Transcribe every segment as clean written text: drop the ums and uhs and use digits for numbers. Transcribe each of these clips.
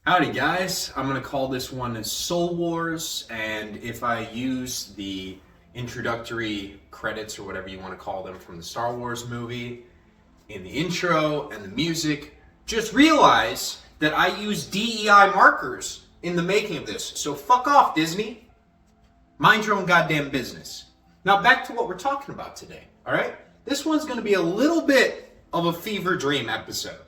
Howdy guys, I'm going to call this one Soul Wars, and if I use the introductory credits or whatever you want to call them from the Star Wars movie in the intro and the music, just realize that I use DEI markers in the making of this. So fuck off, Disney. Mind your own goddamn business. Now back to what we're talking about today, alright? This one's going to be a little bit of a fever dream episode.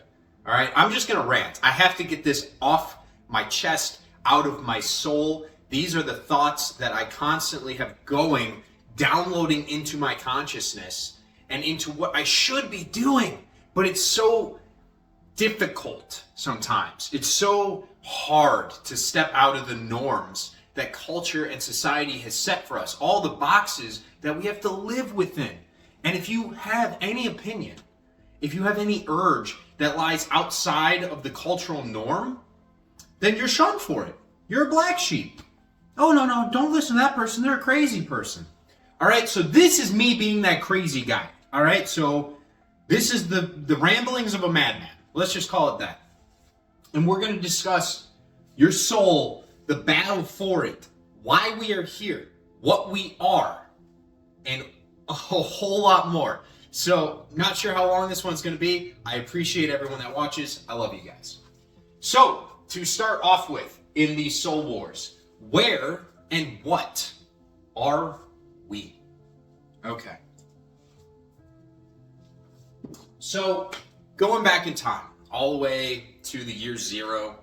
All right, I'm just going to rant. I have to get this off my chest, out of my soul. These are the thoughts that I constantly have going, downloading into my consciousness and into what I should be doing. But it's so difficult sometimes. It's so hard to step out of the norms that culture and society has set for us, all the boxes that we have to live within. And if you have any opinion, if you have any urge that lies outside of the cultural norm, then you're shunned for it. You're a black sheep. Oh, no, don't listen to that person. They're a crazy person. All right, so this is me being that crazy guy. All right, so this is the ramblings of a madman. Let's just call it that. And we're going to discuss your soul, the battle for it, why we are here, what we are, and a whole lot more. So, not sure how long this one's going to be. I appreciate everyone that watches. I love you guys. So, to start off with, in these Soul Wars, where and what are we? Okay. So, going back in time, all the way to the year zero,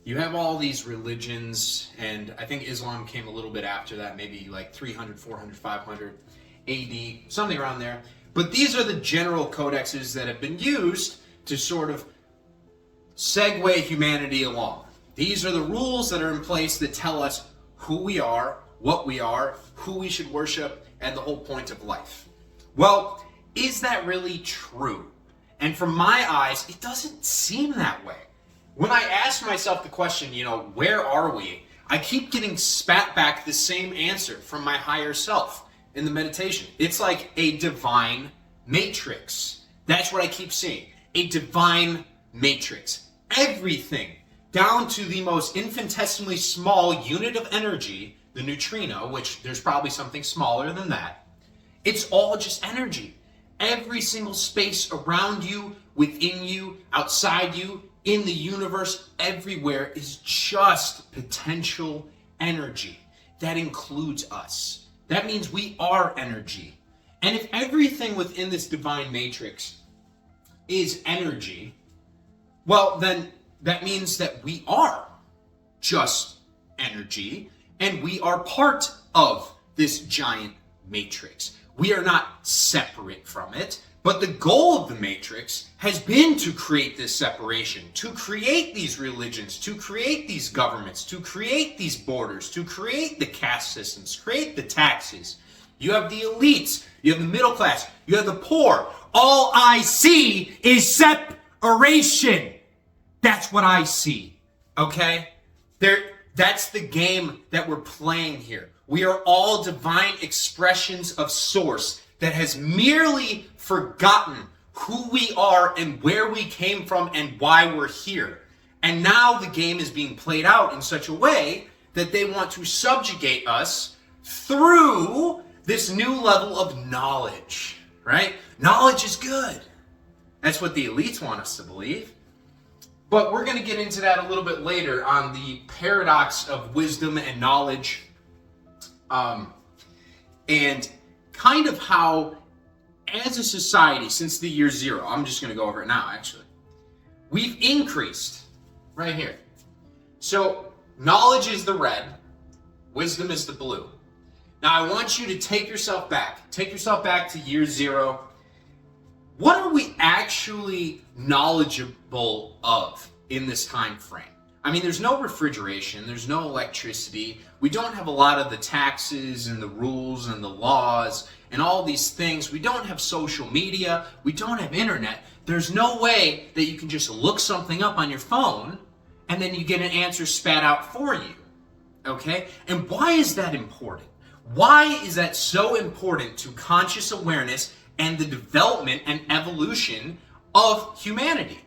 you have all these religions, and I think Islam came a little bit after that, maybe like 300, 400, 500 AD, something around there. But these are the general codexes that have been used to sort of segue humanity along. These are the rules that are in place that tell us who we are, who we should worship, and the whole point of life. Well, is that really true? And from my eyes, it doesn't seem that way. When I ask myself the question, where are we? I keep getting spat back the same answer from my higher self. In the meditation, it's like a divine matrix. That's what I keep seeing. A divine matrix. Everything, down to the most infinitesimally small unit of energy, the neutrino, which there's probably something smaller than that. It's all just energy. Every single space around you, within you, outside you, in the universe, everywhere is just potential energy. That includes us. That means we are energy. And if everything within this divine matrix is energy, well, then that means that we are just energy, and we are part of this giant matrix. We are not separate from it, but the goal of the matrix has been to create this separation, to create these religions, to create these governments, to create these borders, to create the caste systems, create the taxes. You have the elites, you have the middle class, you have the poor. All I see is separation. That's what I see, okay? That's the game that we're playing here. We are all divine expressions of source that has merely forgotten who we are and where we came from and why we're here. And now the game is being played out in such a way that they want to subjugate us through this new level of knowledge, right? Knowledge is good. That's what the elites want us to believe. But we're going to get into that a little bit later on the paradox of wisdom and knowledge, and kind of how, as a society, since the year zero, I'm just going to go over it now, actually, we've increased right here. So, knowledge is the red, wisdom is the blue. Now, I want you to take yourself back to year zero. What are we actually knowledgeable of in this time frame? I mean, there's no refrigeration, there's no electricity, we don't have a lot of the taxes and the rules and the laws and all these things. We don't have social media, we don't have internet. There's no way that you can just look something up on your phone and then you get an answer spat out for you, okay? And why is that important? Why is that so important to conscious awareness and the development and evolution of humanity?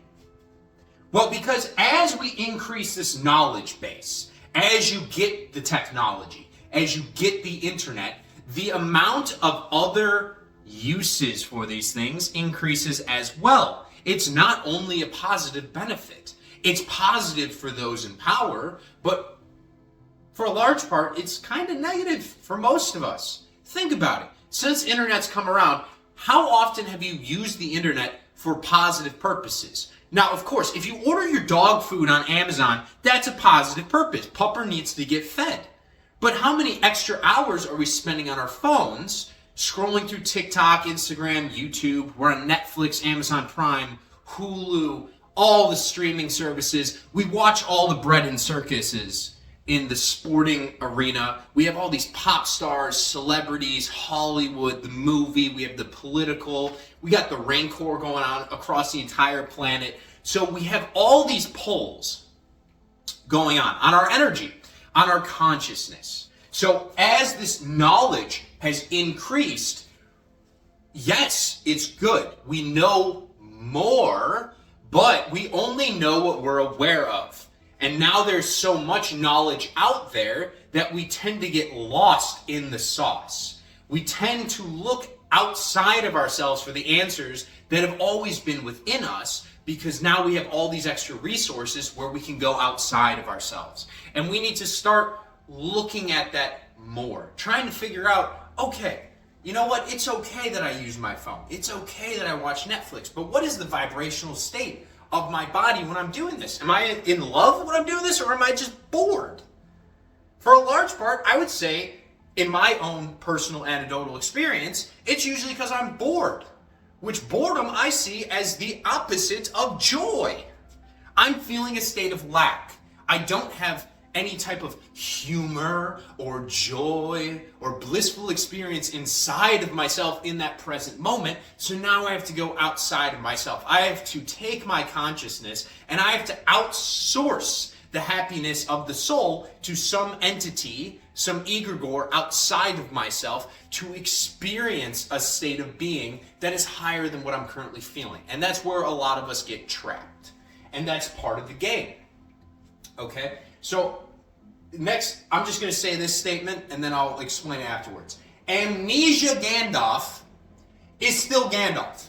Well, because as we increase this knowledge base, as you get the technology, as you get the internet, the amount of other uses for these things increases as well. It's not only a positive benefit. It's positive for those in power, but for a large part, it's kind of negative for most of us. Think about it. Since internet's come around, how often have you used the internet for positive purposes? Now, of course, if you order your dog food on Amazon, that's a positive purpose. Pupper needs to get fed. But how many extra hours are we spending on our phones, scrolling through TikTok, Instagram, YouTube? We're on Netflix, Amazon Prime, Hulu, all the streaming services. We watch all the bread and circuses in the sporting arena. We have all these pop stars, celebrities, Hollywood, the movie, we have the political, we got the rancor going on across the entire planet. So we have all these pulls going on our energy, on our consciousness. So as this knowledge has increased, yes, it's good. We know more, but we only know what we're aware of. And now there's so much knowledge out there that we tend to get lost in the sauce. We tend to look outside of ourselves for the answers that have always been within us, because now we have all these extra resources where we can go outside of ourselves. And we need to start looking at that more, trying to figure out, okay, you know what? It's okay that I use my phone. It's okay that I watch Netflix, but what is the vibrational state of my body when I'm doing this? Am I in love when I'm doing this, or am I just bored? For a large part, I would say, in my own personal anecdotal experience, it's usually because I'm bored, which boredom I see as the opposite of joy. I'm feeling a state of lack. I don't have any type of humor or joy or blissful experience inside of myself in that present moment. So now I have to go outside of myself. I have to take my consciousness and I have to outsource the happiness of the soul to some entity, some egregore outside of myself, to experience a state of being that is higher than what I'm currently feeling. And that's where a lot of us get trapped. And that's part of the game. Okay? So, next, I'm just going to say this statement, and then I'll explain it afterwards. Amnesia Gandalf is still Gandalf.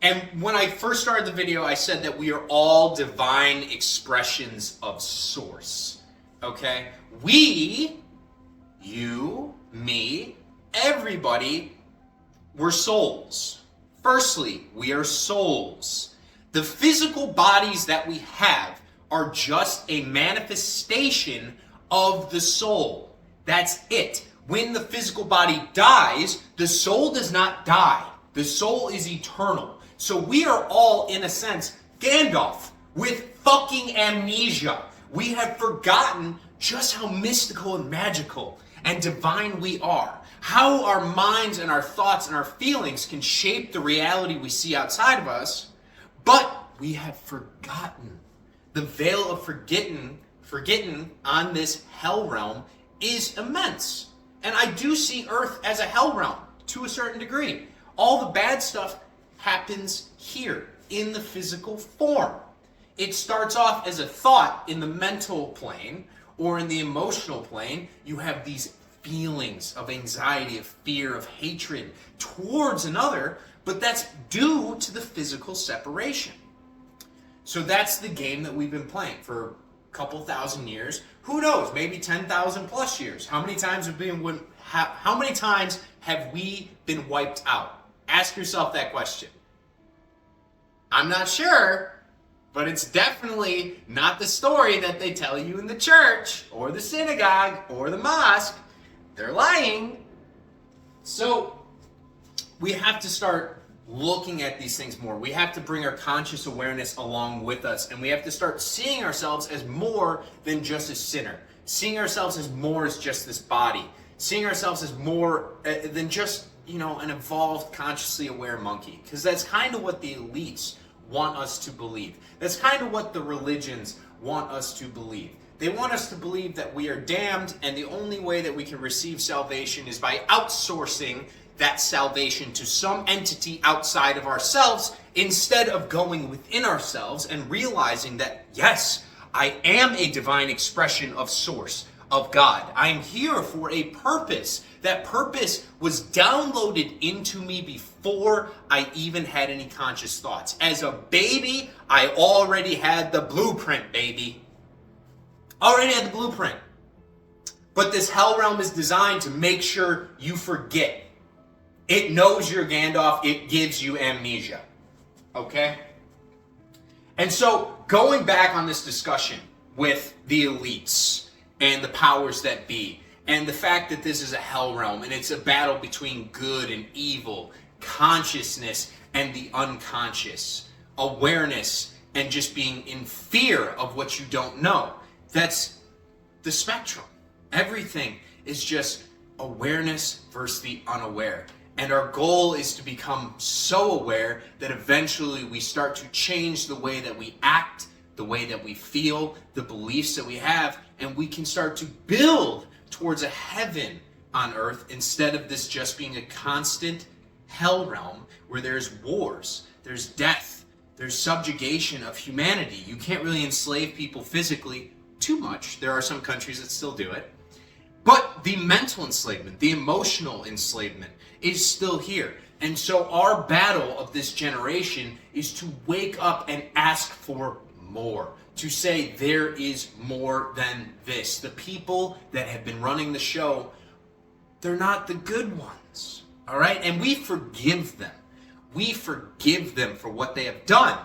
And when I first started the video, I said that we are all divine expressions of Source. Okay? We, you, me, everybody, we're souls. Firstly, we are souls. The physical bodies that we have are just a manifestation of the soul. That's it. When the physical body dies, the soul does not die. The soul is eternal. So we are all, in a sense, Gandalf with fucking amnesia. We have forgotten just how mystical and magical and divine we are. How our minds and our thoughts and our feelings can shape the reality we see outside of us, but we have forgotten. The veil of forgetting on this hell realm is immense. And I do see Earth as a hell realm to a certain degree. All the bad stuff happens here in the physical form. It starts off as a thought in the mental plane or in the emotional plane. You have these feelings of anxiety, of fear, of hatred towards another, but that's due to the physical separation. So that's the game that we've been playing for a couple thousand years. Who knows? Maybe 10,000 plus years. How many times have we been wiped out? Ask yourself that question. I'm not sure, but it's definitely not the story that they tell you in the church or the synagogue or the mosque. They're lying. So we have to start looking at these things more. We have to bring our conscious awareness along with us, and we have to start seeing ourselves as more than just a sinner, seeing ourselves as more as just this body, seeing ourselves as more than just, an evolved, consciously aware monkey, because that's kind of what the elites want us to believe. That's kind of what the religions want us to believe. They want us to believe that we are damned, and the only way that we can receive salvation is by outsourcing that salvation to some entity outside of ourselves instead of going within ourselves and realizing that, yes, I am a divine expression of source, of God. I am here for a purpose. That purpose was downloaded into me before I even had any conscious thoughts. As a baby, I already had the blueprint, baby. Already had the blueprint. But this hell realm is designed to make sure you forget. It knows you're Gandalf. It gives you amnesia. Okay? And so, going back on this discussion with the elites and the powers that be, and the fact that this is a hell realm, and it's a battle between good and evil, consciousness and the unconscious, awareness and just being in fear of what you don't know. That's the spectrum. Everything is just awareness versus the unaware. And our goal is to become so aware that eventually we start to change the way that we act, the way that we feel, the beliefs that we have, and we can start to build towards a heaven on earth instead of this just being a constant hell realm where there's wars, there's death, there's subjugation of humanity. You can't really enslave people physically too much. There are some countries that still do it. But the mental enslavement, the emotional enslavement is still here. And so our battle of this generation is to wake up and ask for more. To say there is more than this. The people that have been running the show, they're not the good ones. All right? And we forgive them. We forgive them for what they have done.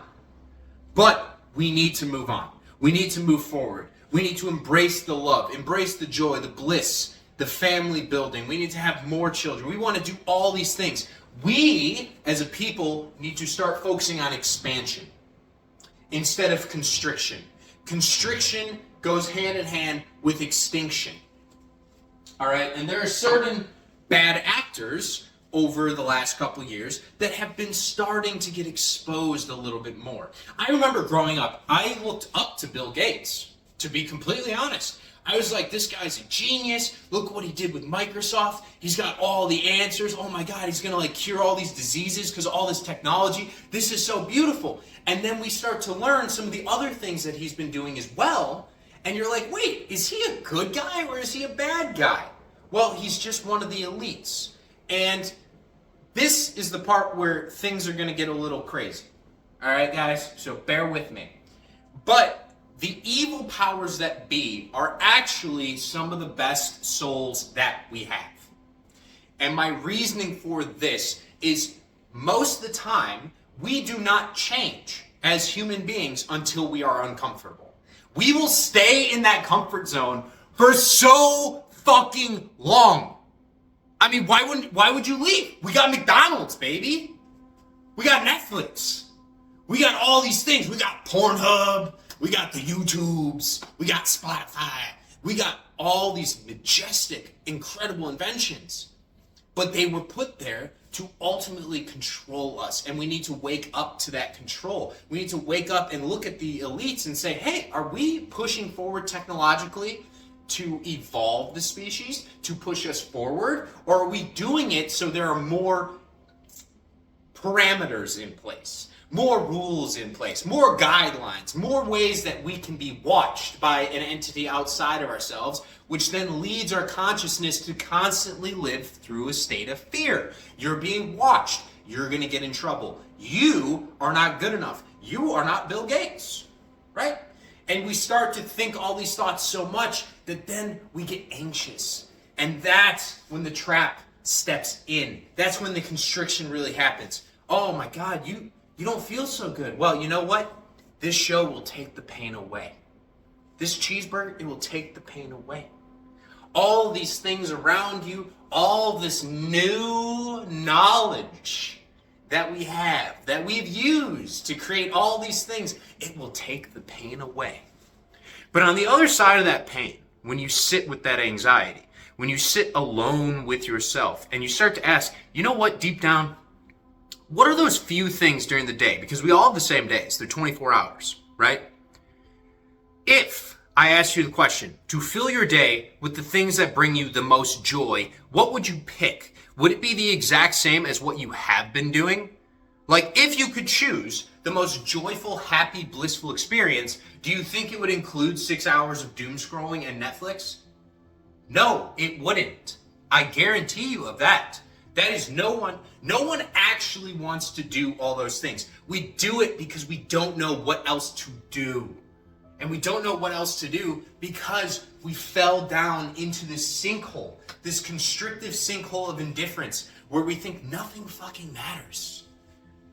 But we need to move on. We need to move forward. We need to embrace the love, embrace the joy, the bliss, the family building. We need to have more children. We want to do all these things. We, as a people, need to start focusing on expansion instead of constriction. Constriction goes hand in hand with extinction. All right? And there are certain bad actors over the last couple years that have been starting to get exposed a little bit more. I remember growing up, I looked up to Bill Gates. To be completely honest, I was like, this guy's a genius. Look what he did with Microsoft. He's got all the answers. Oh my God, he's going to like cure all these diseases because of all this technology. This is so beautiful. And then we start to learn some of the other things that he's been doing as well. And you're like, wait, is he a good guy or is he a bad guy? Well, he's just one of the elites. And this is the part where things are going to get a little crazy. All right, guys? So bear with me. But the evil powers that be are actually some of the best souls that we have. And my reasoning for this is most of the time, we do not change as human beings until we are uncomfortable. We will stay in that comfort zone for so fucking long. I mean, why would you leave? We got McDonald's, baby. We got Netflix. We got all these things. We got Pornhub. We got the YouTubes, we got Spotify, we got all these majestic, incredible inventions. But they were put there to ultimately control us. And we need to wake up to that control. We need to wake up and look at the elites and say, hey, are we pushing forward technologically to evolve the species, to push us forward? Or are we doing it so there are more parameters in place? More rules in place, more guidelines, more ways that we can be watched by an entity outside of ourselves, which then leads our consciousness to constantly live through a state of fear. You're being watched. You're going to get in trouble. You are not good enough. You are not Bill Gates, right? And we start to think all these thoughts so much that then we get anxious. And that's when the trap steps in. That's when the constriction really happens. Oh my God, you don't feel so good. Well, you know what? This show will take the pain away. This cheeseburger, it will take the pain away. All these things around you, all this new knowledge that we have, that we've used to create all these things, it will take the pain away. But on the other side of that pain, when you sit with that anxiety, when you sit alone with yourself and you start to ask, you know what, deep down, what are those few things during the day? Because we all have the same days. They're 24 hours, right? If I asked you the question, to fill your day with the things that bring you the most joy, what would you pick? Would it be the exact same as what you have been doing? Like, if you could choose the most joyful, happy, blissful experience, do you think it would include 6 hours of doom scrolling and Netflix? No, it wouldn't. I guarantee you of that. That is no one actually wants to do all those things. We do it because we don't know what else to do. And we don't know what else to do because we fell down into this sinkhole, this constrictive sinkhole of indifference where we think nothing fucking matters.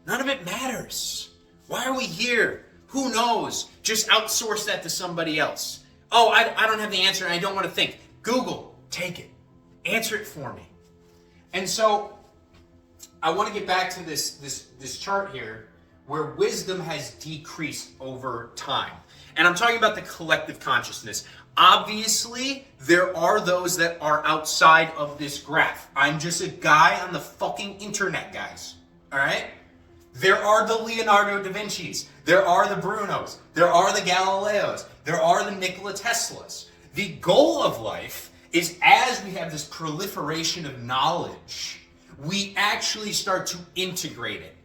None of it matters. Why are we here? Who knows? Just outsource that to somebody else. Oh, I don't have the answer and I don't want to think. Google, take it. Answer it for me. And so I want to get back to this chart here where wisdom has decreased over time. And I'm talking about the collective consciousness. Obviously, there are those that are outside of this graph. I'm just a guy on the fucking internet, guys. All right? There are the Leonardo da Vinci's. There are the Brunos. There are the Galileos. There are the Nikola Teslas. The goal of life is, as we have this proliferation of knowledge, we actually start to integrate it.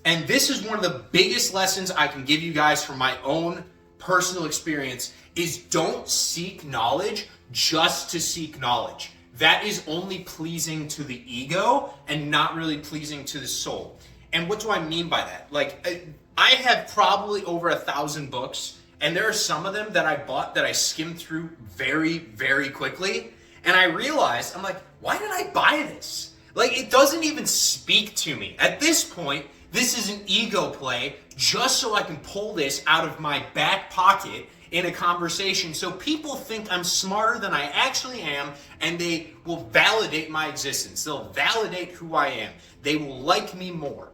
And this is one of the biggest lessons I can give you guys from my own personal experience is don't seek knowledge just to seek knowledge. That is only pleasing to the ego and not really pleasing to the soul. And what do I mean by that? Like, I have probably over 1,000 books, and there are some of them that I bought that I skimmed through very, very quickly. And I realized, I'm like, why did I buy this? Like, it doesn't even speak to me. At this point, this is an ego play just so I can pull this out of my back pocket in a conversation so people think I'm smarter than I actually am and they will validate my existence. They'll validate who I am. They will like me more.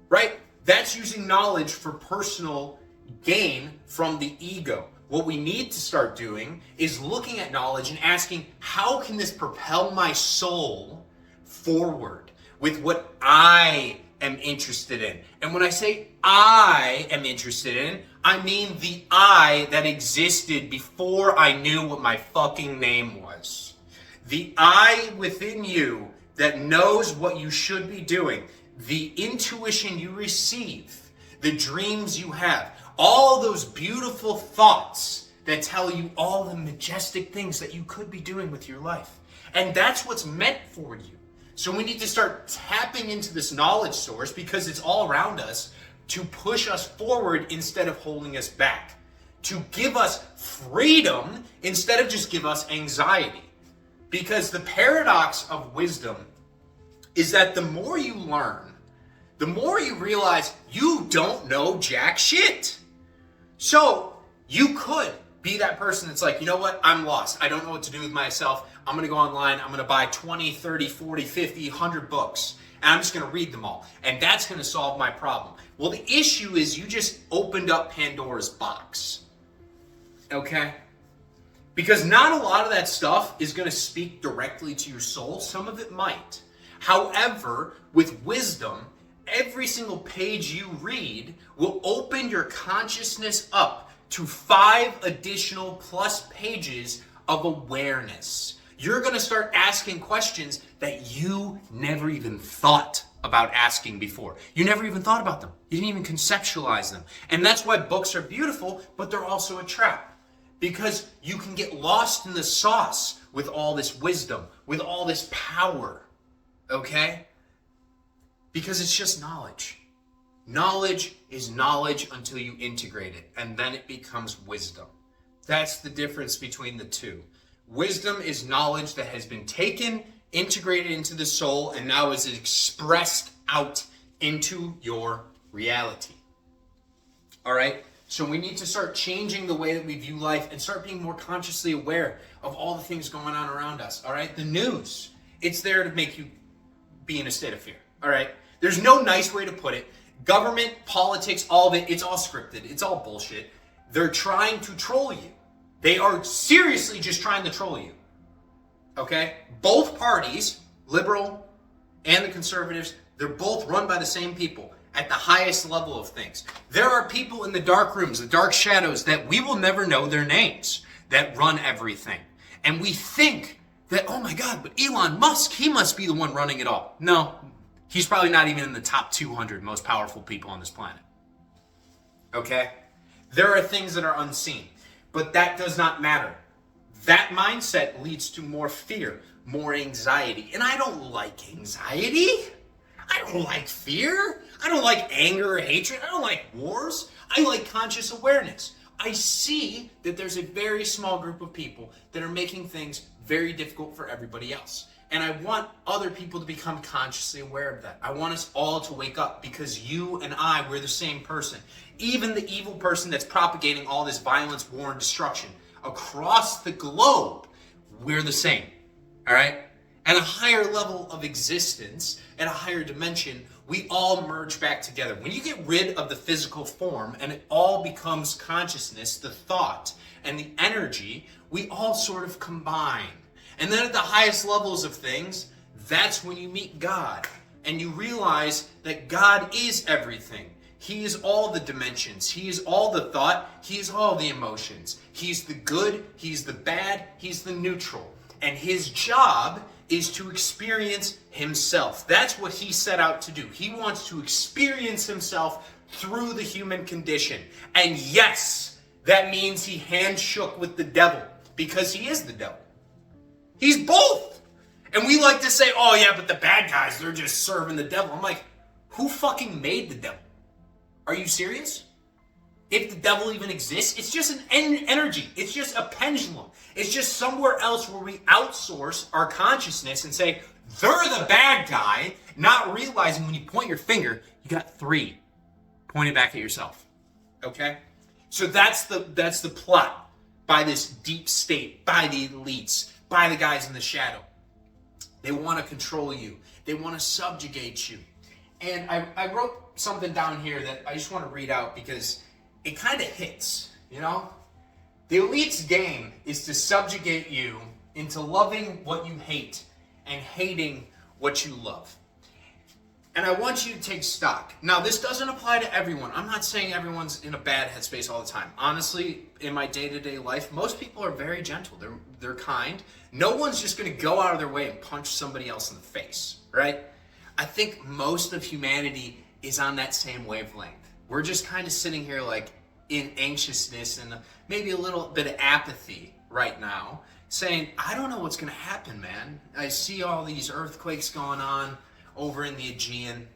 Right? That's using knowledge for personal gain from the ego. What we need to start doing is looking at knowledge and asking, how can this propel my soul forward with what I am interested in? And when I say I am interested in, I mean the I that existed before I knew what my fucking name was. The I within you that knows what you should be doing, the intuition you receive, the dreams you have, all those beautiful thoughts that tell you all the majestic things that you could be doing with your life. And that's what's meant for you. So we need to start tapping into this knowledge source because it's all around us to push us forward instead of holding us back. To give us freedom instead of just give us anxiety. Because the paradox of wisdom is that the more you learn, the more you realize you don't know jack shit. So you could be that person that's like, you know what, I'm lost. I don't know what to do with myself. I'm going to go online. I'm going to buy 20, 30, 40, 50, 100 books. And I'm just going to read them all. And that's going to solve my problem. Well, the issue is you just opened up Pandora's box. Okay? Because not a lot of that stuff is going to speak directly to your soul. Some of it might. However, with wisdom, every single page you read will open your consciousness up to 5 additional plus pages of awareness. You're going to start asking questions that you never even thought about asking before. You never even thought about them. You didn't even conceptualize them. And that's why books are beautiful, but they're also a trap. Because you can get lost in the sauce with all this wisdom, with all this power. Okay? Because it's just knowledge. Knowledge is knowledge until you integrate it, and then it becomes wisdom. That's the difference between the two. Wisdom is knowledge that has been taken, integrated into the soul, and now is expressed out into your reality. All right? So we need to start changing the way that we view life and start being more consciously aware of all the things going on around us. All right? The news, it's there to make you be in a state of fear. All right? There's no nice way to put it. Government, politics, all of it, it's all scripted. It's all bullshit. They're trying to troll you. They are seriously just trying to troll you. Okay? Both parties, liberal and the conservatives, they're both run by the same people. at the highest level of things. There are people in the dark rooms, the dark shadows, that we will never know their names, that run everything. And we think that, oh my God, but Elon Musk, he must be the one running it all. No, he's probably not even in the top 200 most powerful people on this planet. Okay? There are things that are unseen, but that does not matter. That mindset leads to more fear, more anxiety. And I don't like anxiety. I don't like fear. I don't like anger or hatred. I don't like wars. I like conscious awareness. I see that there's a very small group of people that are making things very difficult for everybody else. And I want other people to become consciously aware of that. I want us all to wake up, because you and I, we're the same person. Even the evil person that's propagating all this violence, war, and destruction across the globe, we're the same. All right? At a higher level of existence, at a higher dimension, we all merge back together. When you get rid of the physical form and it all becomes consciousness, the thought and the energy, we all sort of combine. And then at the highest levels of things, that's when you meet God. And you realize that God is everything. He is all the dimensions. He is all the thought. He is all the emotions. He's the good. He's the bad. He's the neutral. And his job is to experience himself. That's what he set out to do. He wants to experience himself through the human condition. And yes, that means he handshook with the devil, because he is the devil. He's both. And we like to say, oh yeah, but the bad guys, they're just serving the devil. I'm like, who fucking made the devil? Are you serious? If the devil even exists, it's just an energy. It's just a pendulum. It's just somewhere else where we outsource our consciousness and say, they're the bad guy, not realizing when you point your finger, you got three pointed back at yourself. Okay? So that's the plot by this deep state, by the elites, by the guys in the shadow. They want to control you. They want to subjugate you. And I wrote something down here that I just want to read out because it kind of hits, you know? The elite's game is to subjugate you into loving what you hate and hating what you love. And I want you to take stock. Now, this doesn't apply to everyone. I'm not saying everyone's in a bad headspace all the time. Honestly, in my day-to-day life, most people are very gentle. They're kind. No one's just going to go out of their way and punch somebody else in the face, right? I think most of humanity is on that same wavelength. We're just kind of sitting here like in anxiousness and maybe a little bit of apathy right now, saying, I don't know what's going to happen, man. I see all these earthquakes going on over in the Aegean.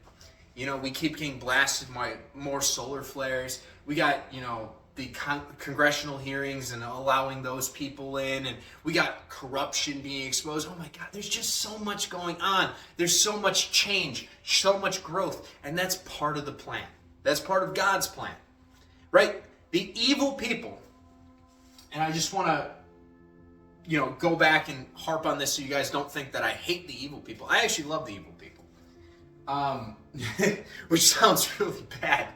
You know, we keep getting blasted by more solar flares. We got, you know, the congressional hearings and allowing those people in, and we got corruption being exposed. Oh my God, there's just so much going on. There's so much change, so much growth, and that's part of the plan. That's part of God's plan, right? The evil people, and I just want to, you know, go back and harp on this so you guys don't think that I hate the evil people. I actually love the evil people, which sounds really bad.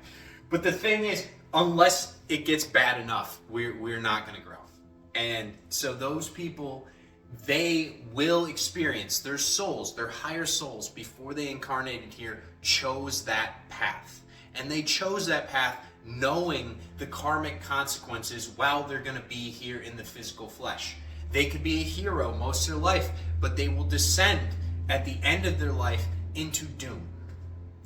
But the thing is, unless it gets bad enough, we're not going to grow. And so those people, they will experience their souls, their higher souls, before they incarnated here, chose that path. And they chose that path knowing the karmic consequences while they're going to be here in the physical flesh. They could be a hero most of their life, but they will descend at the end of their life into doom.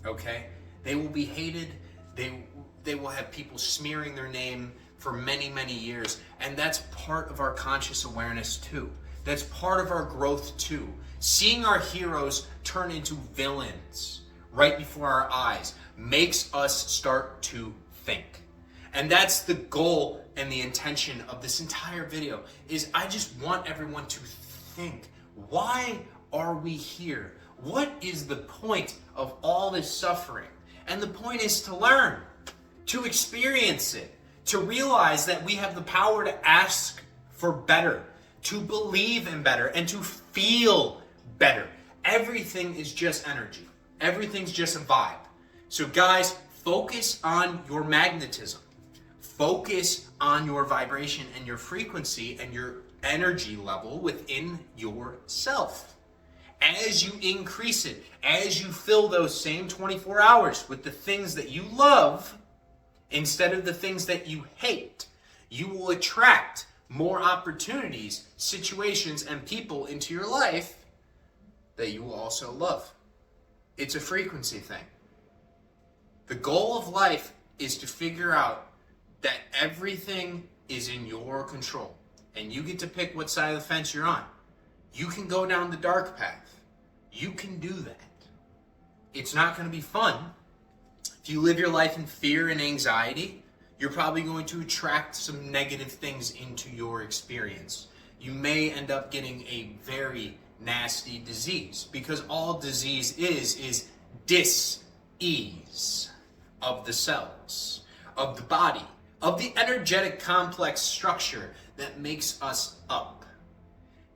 Okay? They will be hated. They will have people smearing their name for many, many years. And that's part of our conscious awareness too. That's part of our growth too. Seeing our heroes turn into villains right before our eyes makes us start to think. And that's the goal and the intention of this entire video, is I just want everyone to think. Why are we here? What is the point of all this suffering? And the point is to learn, to experience it, to realize that we have the power to ask for better, to believe in better, and to feel better. Everything is just energy. Everything's just a vibe. So guys, focus on your magnetism. Focus on your vibration and your frequency and your energy level within yourself. As you increase it, as you fill those same 24 hours with the things that you love instead of the things that you hate, you will attract more opportunities, situations, and people into your life that you will also love. It's a frequency thing. The goal of life is to figure out that everything is in your control, and you get to pick what side of the fence you're on. You can go down the dark path. You can do that. It's not going to be fun. If you live your life in fear and anxiety, you're probably going to attract some negative things into your experience. You may end up getting a very nasty disease, because all disease is dis-ease of the cells, of the body, of the energetic complex structure that makes us up.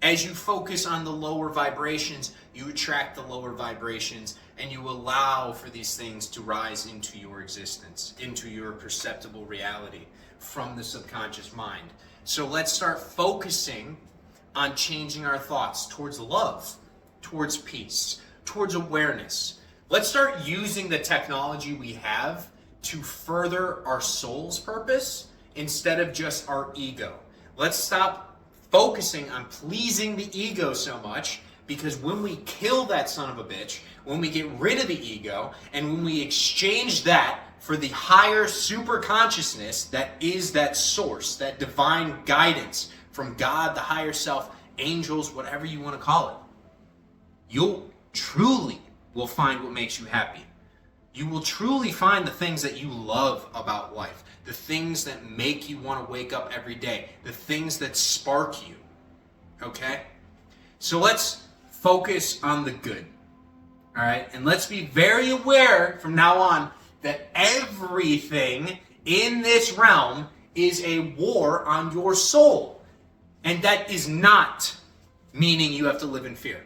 As you focus on the lower vibrations, you attract the lower vibrations, and you allow for these things to rise into your existence, into your perceptible reality from the subconscious mind. So let's start focusing on changing our thoughts towards love, towards peace, towards awareness. Let's start using the technology we have to further our soul's purpose instead of just our ego. Let's stop focusing on pleasing the ego so much, because when we kill that son of a bitch, when we get rid of the ego, and when we exchange that for the higher super consciousness that is that source, that divine guidance from God, the higher self, angels, whatever you want to call it, you'll truly will find what makes you happy. You will truly find the things that you love about life, the things that make you want to wake up every day, the things that spark you. Okay? So let's focus on the good. All right? And let's be very aware from now on that everything in this realm is a war on your soul. And that is not meaning you have to live in fear.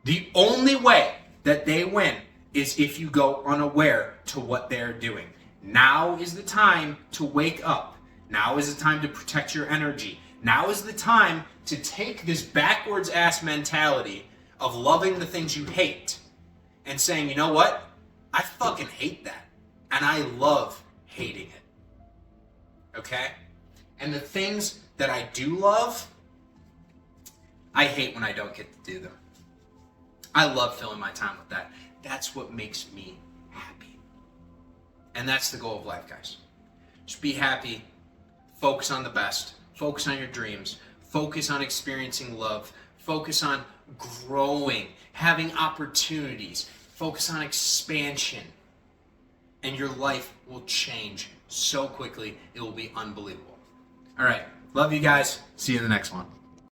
The only way that they win is if you go unaware to what they're doing. Now is the time to wake up. Now is the time to protect your energy. Now is the time to take this backwards ass mentality of loving the things you hate and saying, you know what? I fucking hate that. And I love hating it. Okay? And the things that I do love, I hate when I don't get to do them. I love filling my time with that. That's what makes me happy. And that's the goal of life, guys. Just be happy. Focus on the best. Focus on your dreams. Focus on experiencing love. Focus on growing, having opportunities. Focus on expansion. And your life will change so quickly, it will be unbelievable. All right. Love you guys. See you in the next one.